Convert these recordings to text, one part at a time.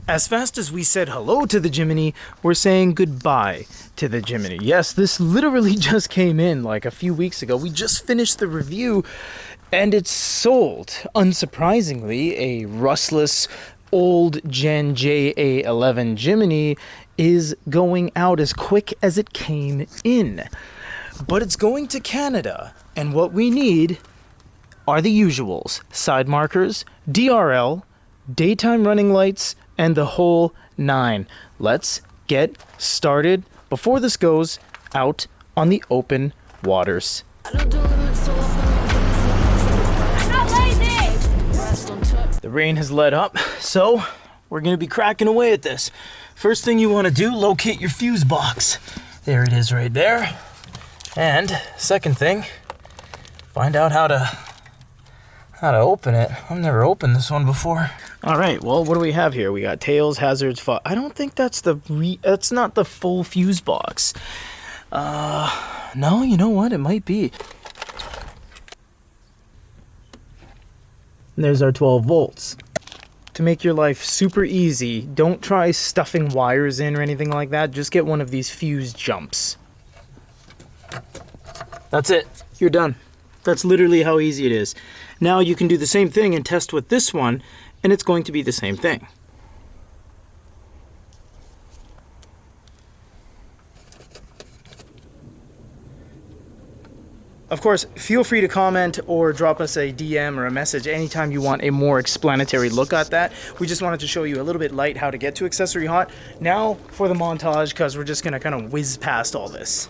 As fast as we said hello to the Jimny, we're saying goodbye to the Jimny. Yes, this literally just came in like a few weeks ago. We just finished the review and it's sold. Unsurprisingly, a rustless old Gen JA11 Jimny is going out as quick as it came in. But it's going to Canada, and what we need are the usuals: side markers, DRL, daytime running lights, and the whole nine. Let's get started before this goes out on the open waters. The rain has let up, so we're gonna be cracking away at this. First thing you want to do, locate your fuse box. There it is right there. And second thing, find out how to open it. I've never opened this one before. All right, well, what do we have here? We got tails, hazards, I don't think that's that's not the full fuse box. No, you know what? It might be. And there's our 12 volts. To make your life super easy, don't try stuffing wires in or anything like that. Just get one of these fuse jumps. That's it. You're done. That's literally how easy it is. Now you can do the same thing and test with this one, and it's going to be the same thing. Of course, feel free to comment or drop us a DM or a message anytime you want a more explanatory look at that. We just wanted to show you a little bit light how to get to Accessory Hot. Now for the montage, because we're just going to kind of whiz past all this.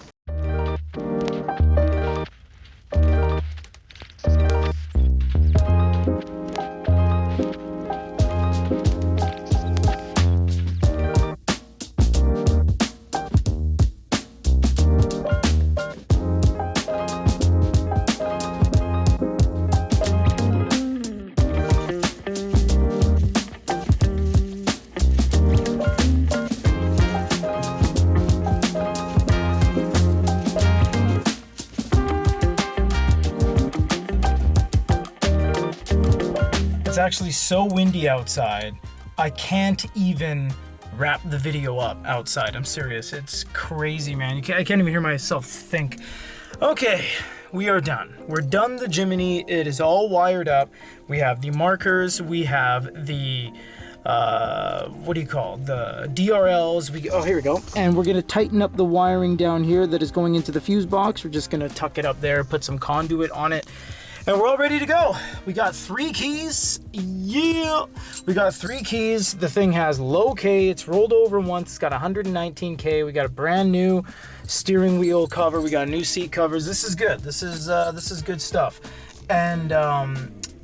It's actually so windy outside, I can't even wrap the video up outside. I'm serious, it's crazy, man. I can't even hear myself think. Okay, we are done. We're done the Jimny. It is all wired up. We have the markers, we have the what do you call the DRLs. Oh, here we go. And we're gonna tighten up the wiring down here that is going into the fuse box. We're just gonna tuck it up there, put some conduit on it, and we're all ready to go. We got 3 keys. Yeah, we got 3 keys. The thing has low K. It's rolled over once. It's got 119K. We got a brand new steering wheel cover. We got new seat covers. This is good. This is good stuff. And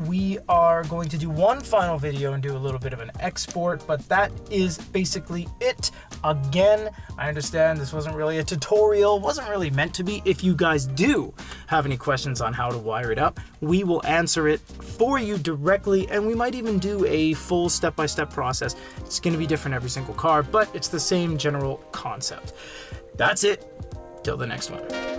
we are going to do one final video and do a little bit of an export, but that is basically it. Again, I understand this wasn't really a tutorial, wasn't really meant to be. If you guys do have any questions on how to wire it up, we will answer it for you directly, and we might even do a full step-by-step process. It's going to be different every single car, but it's the same general concept. That's it. Till the next one.